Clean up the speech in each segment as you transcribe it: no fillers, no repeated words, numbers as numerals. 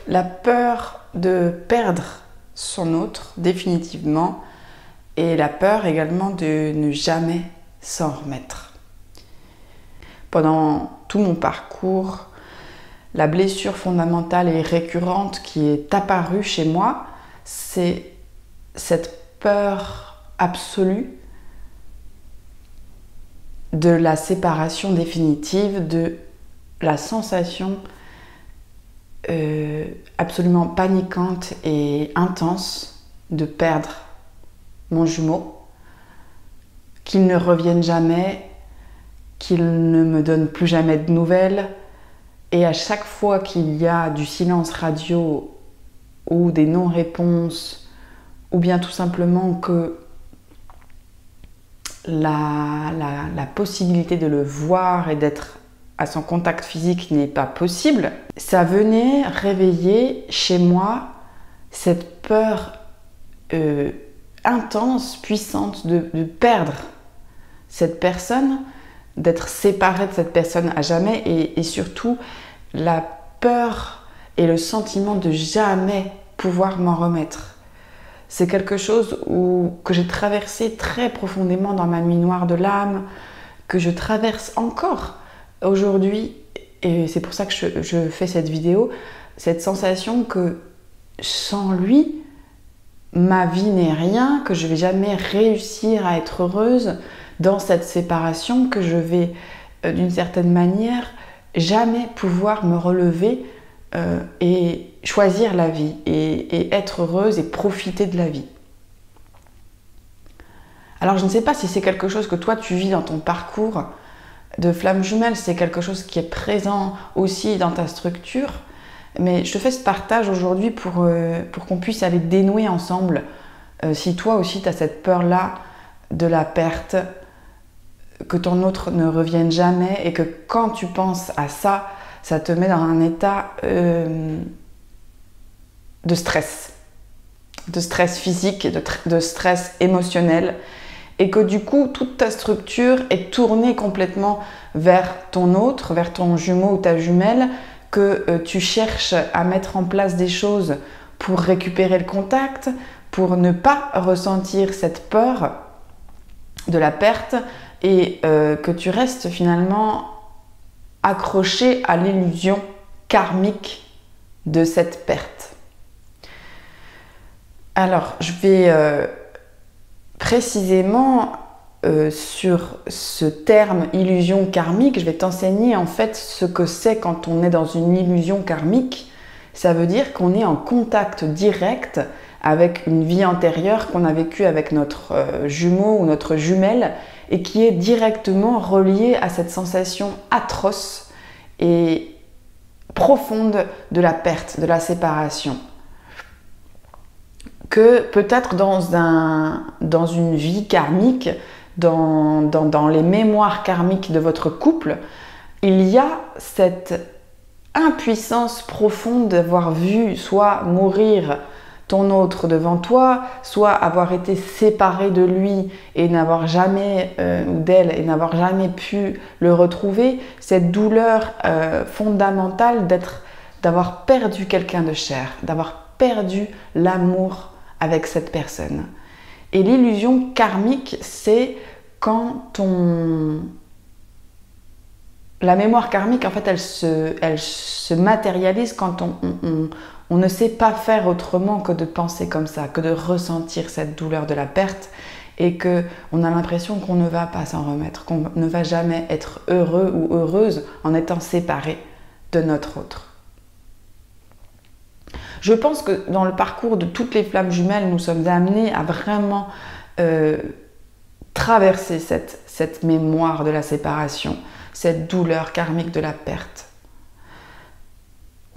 La peur de perdre son autre définitivement et la peur également de ne jamais s'en remettre. Pendant tout mon parcours, la blessure fondamentale et récurrente qui est apparue chez moi, c'est cette peur absolue de la séparation définitive, de la sensation absolument paniquante et intense de perdre mon jumeau, qu'il ne revienne jamais, qu'il ne me donne plus jamais de nouvelles. Et à chaque fois qu'il y a du silence radio ou des non-réponses, ou bien tout simplement que la possibilité de le voir et d'être à son contact physique n'est pas possible, ça venait réveiller chez moi cette peur intense, puissante de perdre cette personne, d'être séparée de cette personne à jamais et surtout la peur et le sentiment de jamais pouvoir m'en remettre. C'est quelque chose que j'ai traversé très profondément dans ma nuit noire de l'âme, que je traverse encore aujourd'hui, et c'est pour ça que je fais cette vidéo, cette sensation que sans lui, ma vie n'est rien, que je ne vais jamais réussir à être heureuse dans cette séparation, que je vais d'une certaine manière jamais pouvoir me relever et choisir la vie et être heureuse et profiter de la vie. Alors je ne sais pas si c'est quelque chose que toi tu vis dans ton parcours de flamme jumelle, c'est quelque chose qui est présent aussi dans ta structure, mais je te fais ce partage aujourd'hui pour qu'on puisse aller dénouer ensemble si toi aussi tu as cette peur-là de la perte, que ton autre ne revienne jamais et que quand tu penses à ça, ça te met dans un état de stress physique, de stress émotionnel, et que du coup, toute ta structure est tournée complètement vers ton autre, vers ton jumeau ou ta jumelle, que tu cherches à mettre en place des choses pour récupérer le contact, pour ne pas ressentir cette peur de la perte, et que tu restes finalement accroché à l'illusion karmique de cette perte. Alors, je vais précisément sur ce terme illusion karmique, je vais t'enseigner en fait ce que c'est quand on est dans une illusion karmique. Ça veut dire qu'on est en contact direct avec une vie antérieure qu'on a vécue avec notre jumeau ou notre jumelle et qui est directement reliée à cette sensation atroce et profonde de la perte, de la séparation. Que peut-être dans une vie karmique, dans les mémoires karmiques de votre couple, il y a cette impuissance profonde d'avoir vu soit mourir ton autre devant toi, soit avoir été séparé de lui et n'avoir jamais, ou d'elle, et n'avoir jamais pu le retrouver, cette douleur fondamentale d'avoir perdu quelqu'un de cher, d'avoir perdu l'amour avec cette personne. Et l'illusion karmique, c'est quand la mémoire karmique, en fait, elle se matérialise quand on ne sait pas faire autrement que de penser comme ça, que de ressentir cette douleur de la perte et qu'on a l'impression qu'on ne va pas s'en remettre, qu'on ne va jamais être heureux ou heureuse en étant séparé de notre autre. Je pense que dans le parcours de toutes les flammes jumelles, nous sommes amenés à vraiment traverser cette mémoire de la séparation, cette douleur karmique de la perte.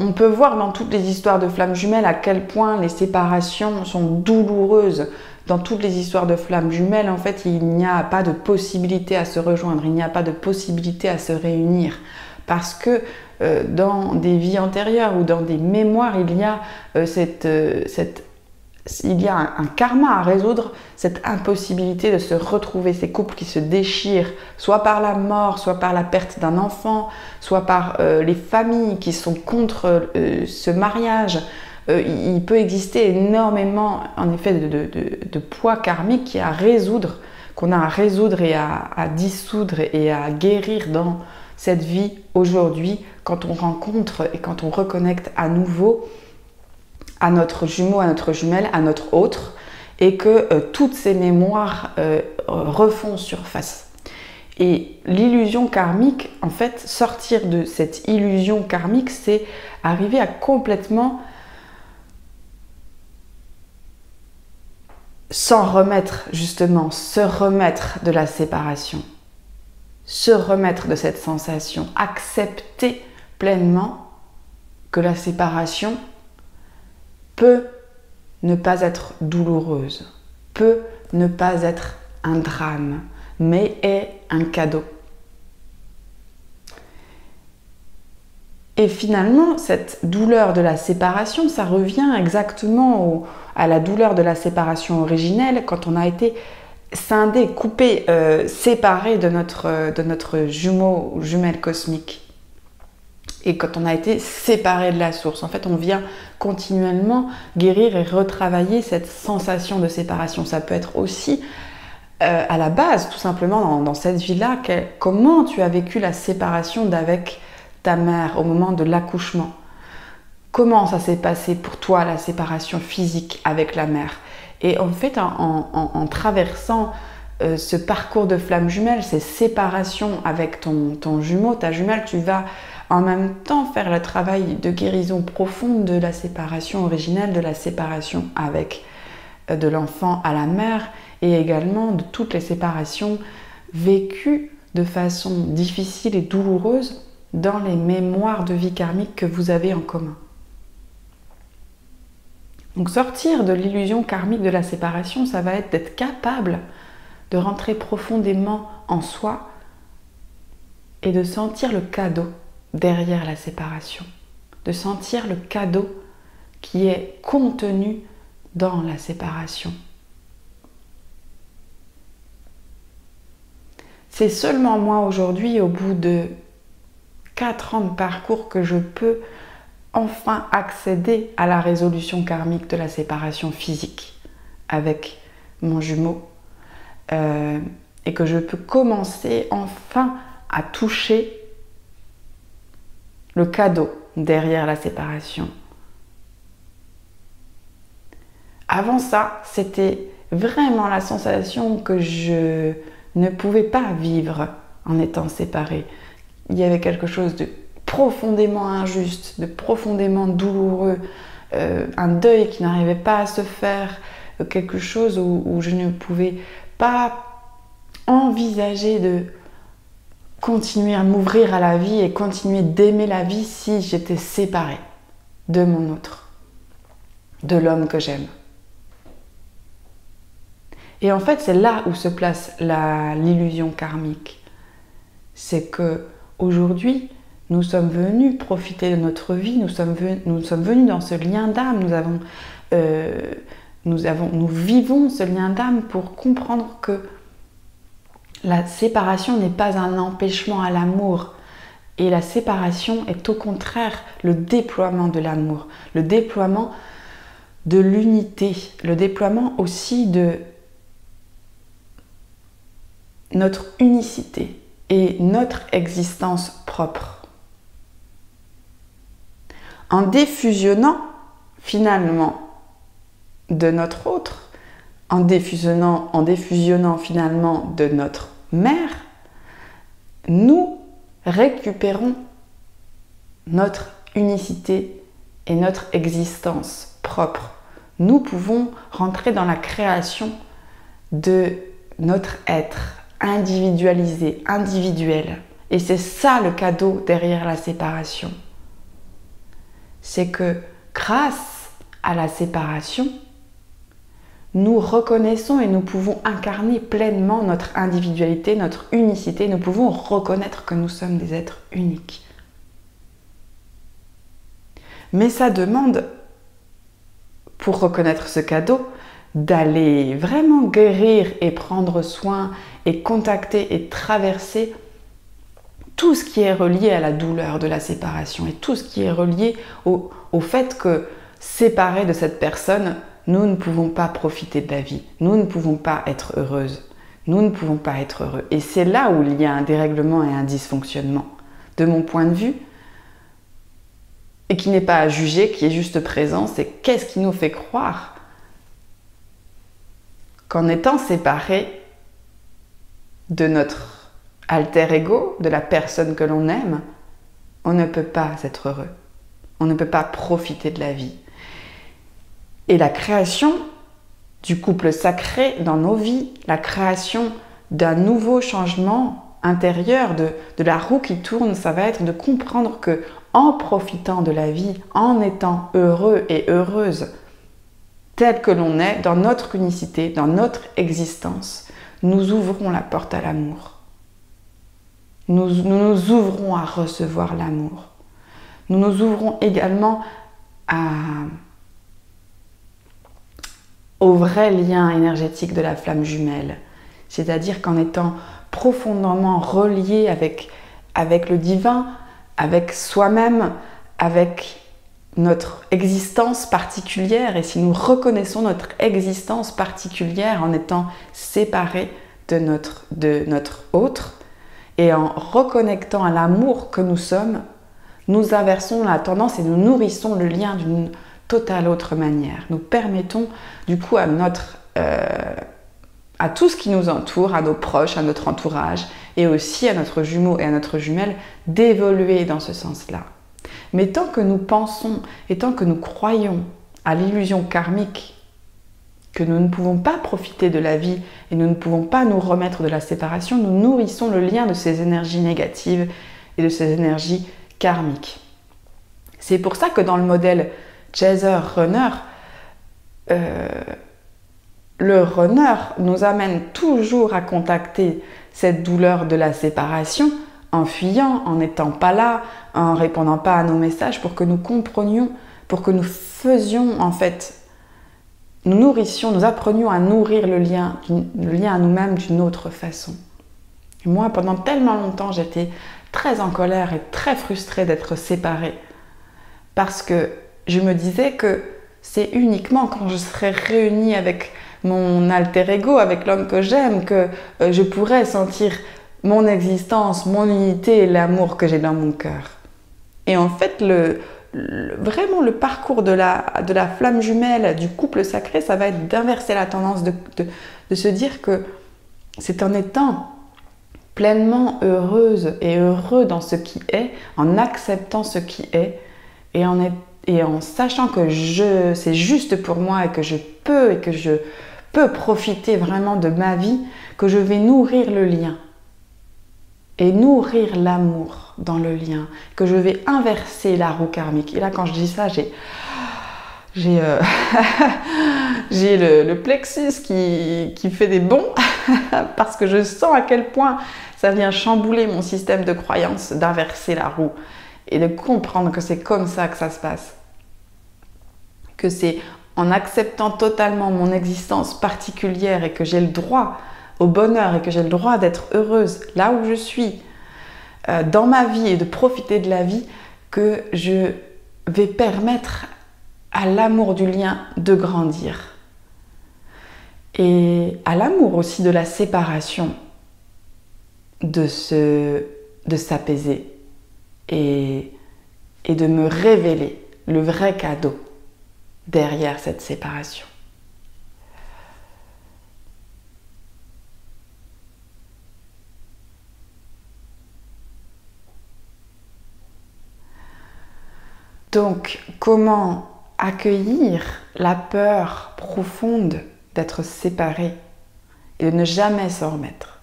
On peut voir dans toutes les histoires de flammes jumelles à quel point les séparations sont douloureuses. Dans toutes les histoires de flammes jumelles, en fait, il n'y a pas de possibilité à se rejoindre, il n'y a pas de possibilité à se réunir. Parce que dans des vies antérieures ou dans des mémoires, il y a cette il y a un karma à résoudre, cette impossibilité de se retrouver, ces couples qui se déchirent, soit par la mort, soit par la perte d'un enfant, soit par les familles qui sont contre ce mariage. Il peut exister énormément, en effet, de poids karmique qui à résoudre, qu'on a à résoudre et à dissoudre et à guérir dans cette vie aujourd'hui, quand on rencontre et quand on reconnecte à nouveau à notre jumeau, à notre jumelle, à notre autre, et que toutes ces mémoires refont surface. Et l'illusion karmique, en fait, sortir de cette illusion karmique, c'est arriver à complètement s'en remettre, justement, se remettre de la séparation, se remettre de cette sensation, accepter pleinement que la séparation peut ne pas être douloureuse, peut ne pas être un drame, mais est un cadeau. Et finalement, cette douleur de la séparation, ça revient exactement à la douleur de la séparation originelle, quand on a été scindé, coupé, séparé de notre jumeau ou jumelle cosmique. Et quand on a été séparé de la source, en fait, on vient continuellement guérir et retravailler cette sensation de séparation. Ça peut être aussi à la base, tout simplement, dans cette vie-là, comment tu as vécu la séparation d'avec ta mère au moment de l'accouchement. Comment ça s'est passé pour toi, la séparation physique avec la mère? Et en fait, en traversant ce parcours de flamme jumelle, ces séparations avec ton jumeau, ta jumelle, tu vas en même temps faire le travail de guérison profonde de la séparation originelle, de la séparation avec de l'enfant à la mère, et également de toutes les séparations vécues de façon difficile et douloureuse dans les mémoires de vie karmique que vous avez en commun. Donc sortir de l'illusion karmique de la séparation, ça va être d'être capable de rentrer profondément en soi et de sentir le cadeau derrière la séparation, de sentir le cadeau qui est contenu dans la séparation. C'est seulement moi aujourd'hui, au bout de 4 ans de parcours, que je peux enfin accéder à la résolution karmique de la séparation physique avec mon jumeau et que je peux commencer enfin à toucher le cadeau derrière la séparation. Avant ça, c'était vraiment la sensation que je ne pouvais pas vivre en étant séparée. Il y avait quelque chose de profondément injuste, de profondément douloureux, un deuil qui n'arrivait pas à se faire, quelque chose où je ne pouvais pas envisager de continuer à m'ouvrir à la vie et continuer d'aimer la vie si j'étais séparée de mon autre, de l'homme que j'aime. Et en fait, c'est là où se place l'illusion karmique. C'est que aujourd'hui, nous sommes venus profiter de notre vie, nous sommes venus dans ce lien d'âme, nous vivons ce lien d'âme pour comprendre que la séparation n'est pas un empêchement à l'amour. Et la séparation est au contraire le déploiement de l'amour, le déploiement de l'unité, le déploiement aussi de notre unicité et notre existence propre. En défusionnant finalement de notre autre, en défusionnant finalement de notre mère, nous récupérons notre unicité et notre existence propre. Nous pouvons rentrer dans la création de notre être individualisé, individuel. Et c'est ça le cadeau derrière la séparation. C'est que grâce à la séparation, nous reconnaissons et nous pouvons incarner pleinement notre individualité, notre unicité. Nous pouvons reconnaître que nous sommes des êtres uniques. Mais ça demande pour reconnaître ce cadeau, d'aller vraiment guérir et prendre soin et contacter et traverser tout ce qui est relié à la douleur de la séparation et tout ce qui est relié au fait que séparés de cette personne, nous ne pouvons pas profiter de la vie, nous ne pouvons pas être heureuses, nous ne pouvons pas être heureux. Et c'est là où il y a un dérèglement et un dysfonctionnement, de mon point de vue, et qui n'est pas à juger, qui est juste présent, c'est qu'est-ce qui nous fait croire qu'en étant séparés de notre alter ego, de la personne que l'on aime, on ne peut pas être heureux, on ne peut pas profiter de la vie. Et la création du couple sacré dans nos vies, la création d'un nouveau changement intérieur, de la roue qui tourne, ça va être de comprendre que en profitant de la vie, en étant heureux et heureuse, tel que l'on est, dans notre unicité, dans notre existence, nous ouvrons la porte à l'amour. Nous nous ouvrons à recevoir l'amour. Nous nous ouvrons également au vrai lien énergétique de la flamme jumelle. C'est-à-dire qu'en étant profondément relié avec le divin, avec soi-même, avec notre existence particulière, et si nous reconnaissons notre existence particulière en étant séparés de notre autre, et en reconnectant à l'amour que nous sommes, nous inversons la tendance et nous nourrissons le lien d'une totale autre manière. Nous permettons du coup à tout ce qui nous entoure, à nos proches, à notre entourage, et aussi à notre jumeau et à notre jumelle, d'évoluer dans ce sens-là. Mais tant que nous pensons et tant que nous croyons à l'illusion karmique, que nous ne pouvons pas profiter de la vie et nous ne pouvons pas nous remettre de la séparation, nous nourrissons le lien de ces énergies négatives et de ces énergies karmiques. C'est pour ça que dans le modèle chaser-runner, le runner nous amène toujours à contacter cette douleur de la séparation en fuyant, en n'étant pas là, en répondant pas à nos messages pour que nous comprenions, pour que nous faisions en fait, nous nourrissions, nous apprenions à nourrir le lien à nous-mêmes d'une autre façon. Et moi, pendant tellement longtemps, j'étais très en colère et très frustrée d'être séparée parce que je me disais que c'est uniquement quand je serais réunie avec mon alter ego, avec l'homme que j'aime, que je pourrais sentir mon existence, mon unité et l'amour que j'ai dans mon cœur. Et en fait, vraiment le parcours de la flamme jumelle, du couple sacré, ça va être d'inverser la tendance, de se dire que c'est en étant pleinement heureuse et heureux dans ce qui est, en acceptant ce qui est, et en sachant que c'est juste pour moi et que je peux profiter vraiment de ma vie, que je vais nourrir le lien et nourrir l'amour dans le lien, que je vais inverser la roue karmique. Et là, quand je dis ça, j'ai le plexus qui fait des bonds parce que je sens à quel point ça vient chambouler mon système de croyance d'inverser la roue et de comprendre que c'est comme ça que ça se passe. Que c'est en acceptant totalement mon existence particulière et que j'ai le droit au bonheur et que j'ai le droit d'être heureuse là où je suis, dans ma vie et de profiter de la vie, que je vais permettre à l'amour du lien de grandir. Et à l'amour aussi de la séparation de s'apaiser et de me révéler le vrai cadeau derrière cette séparation. Donc, comment accueillir la peur profonde d'être séparé et de ne jamais s'en remettre?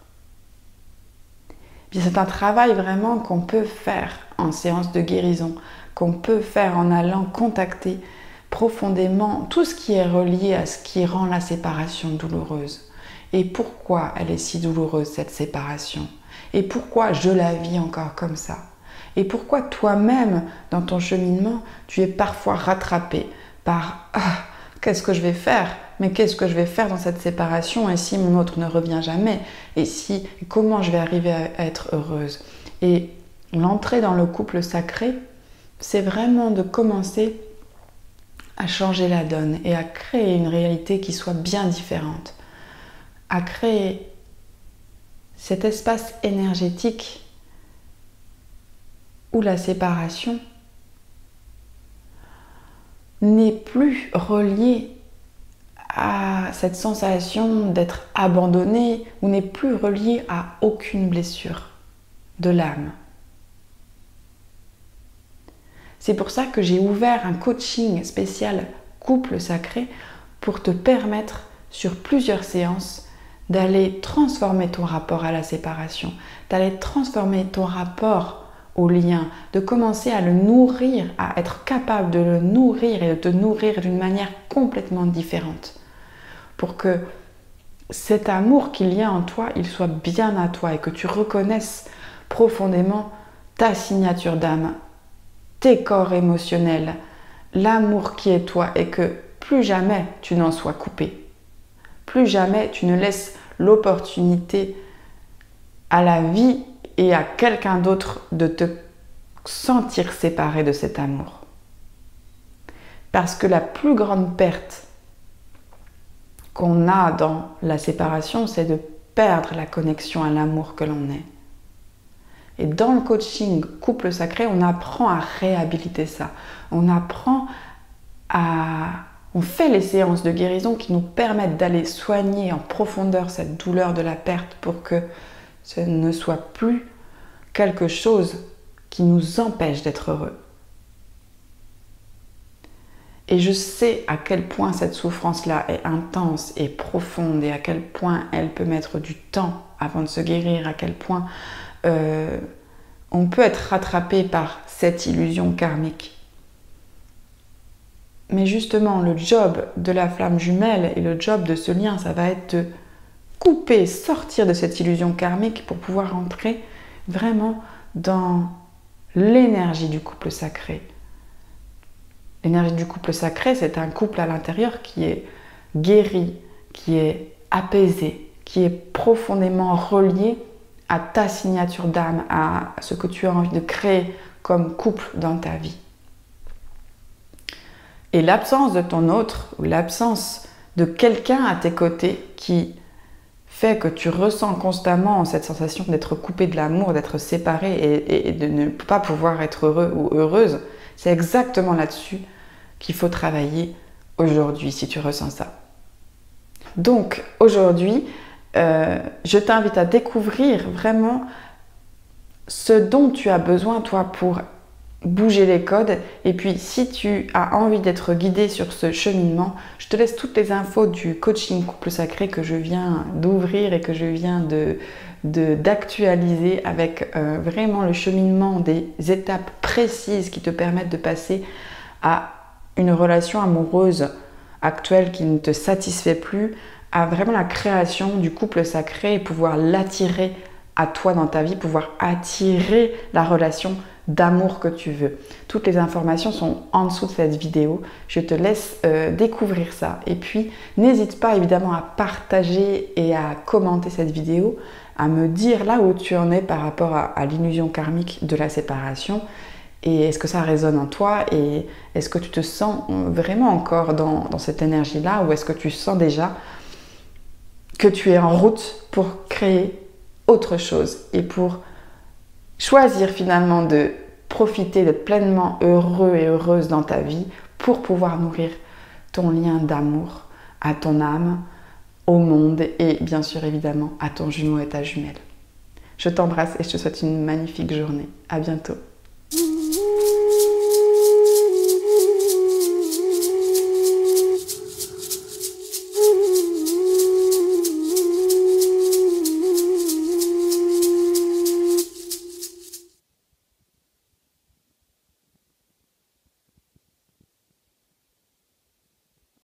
Bien, c'est un travail vraiment qu'on peut faire en séance de guérison, qu'on peut faire en allant contacter profondément tout ce qui est relié à ce qui rend la séparation douloureuse. Et pourquoi elle est si douloureuse, cette séparation? Et pourquoi je la vis encore comme ça? Et pourquoi toi-même, dans ton cheminement, tu es parfois rattrapé par qu'est-ce que je vais faire? Mais qu'est-ce que je vais faire dans cette séparation? Et si mon autre ne revient jamais? Comment je vais arriver à être heureuse? Et l'entrée dans le couple sacré, c'est vraiment de commencer à changer la donne et à créer une réalité qui soit bien différente. À créer cet espace énergétique où la séparation n'est plus reliée à cette sensation d'être abandonné ou n'est plus reliée à aucune blessure de l'âme. C'est pour ça que j'ai ouvert un coaching spécial couple sacré pour te permettre sur plusieurs séances d'aller transformer ton rapport à la séparation, d'aller transformer ton rapport au lien, de commencer à le nourrir, à être capable de le nourrir et de te nourrir d'une manière complètement différente. Pour que cet amour qu'il y a en toi, il soit bien à toi et que tu reconnaisses profondément ta signature d'âme, tes corps émotionnels, l'amour qui est toi et que plus jamais tu n'en sois coupé. Plus jamais tu ne laisses l'opportunité à la vie et à quelqu'un d'autre de te sentir séparé de cet amour. Parce que la plus grande perte qu'on a dans la séparation, c'est de perdre la connexion à l'amour que l'on est. Et dans le coaching couple sacré, on apprend à réhabiliter ça. On fait les séances de guérison qui nous permettent d'aller soigner en profondeur cette douleur de la perte pour que ce ne soit plus quelque chose qui nous empêche d'être heureux. Et je sais à quel point cette souffrance-là est intense et profonde et à quel point elle peut mettre du temps avant de se guérir, à quel point on peut être rattrapé par cette illusion karmique. Mais justement, le job de la flamme jumelle et le job de ce lien, ça va être de couper, sortir de cette illusion karmique pour pouvoir entrer vraiment dans l'énergie du couple sacré. L'énergie du couple sacré, c'est un couple à l'intérieur qui est guéri, qui est apaisé, qui est profondément relié à ta signature d'âme, à ce que tu as envie de créer comme couple dans ta vie. Et l'absence de ton autre, ou l'absence de quelqu'un à tes côtés qui fait que tu ressens constamment cette sensation d'être coupé de l'amour, d'être séparé et de ne pas pouvoir être heureux ou heureuse, c'est exactement là-dessus qu'il faut travailler aujourd'hui si tu ressens ça. Donc aujourd'hui, je t'invite à découvrir vraiment ce dont tu as besoin toi pour bouger les codes. Et puis si tu as envie d'être guidé sur ce cheminement, je te laisse toutes les infos du coaching couple sacré que je viens d'ouvrir et que je viens d'actualiser avec vraiment le cheminement des étapes précises qui te permettent de passer à une relation amoureuse actuelle qui ne te satisfait plus, à vraiment la création du couple sacré et pouvoir l'attirer à toi dans ta vie, pouvoir attirer la relation d'amour que tu veux. Toutes les informations sont en dessous de cette vidéo. Je te laisse découvrir ça. Et puis, n'hésite pas évidemment à partager et à commenter cette vidéo, à me dire là où tu en es par rapport à l'illusion karmique de la séparation. Et est-ce que ça résonne en toi? Et est-ce que tu te sens vraiment encore dans cette énergie-là? Ou est-ce que tu sens déjà que tu es en route pour créer autre chose et pour choisir finalement de profiter, d'être pleinement heureux et heureuse dans ta vie pour pouvoir nourrir ton lien d'amour à ton âme, au monde et bien sûr évidemment à ton jumeau et ta jumelle. Je t'embrasse et je te souhaite une magnifique journée. À bientôt.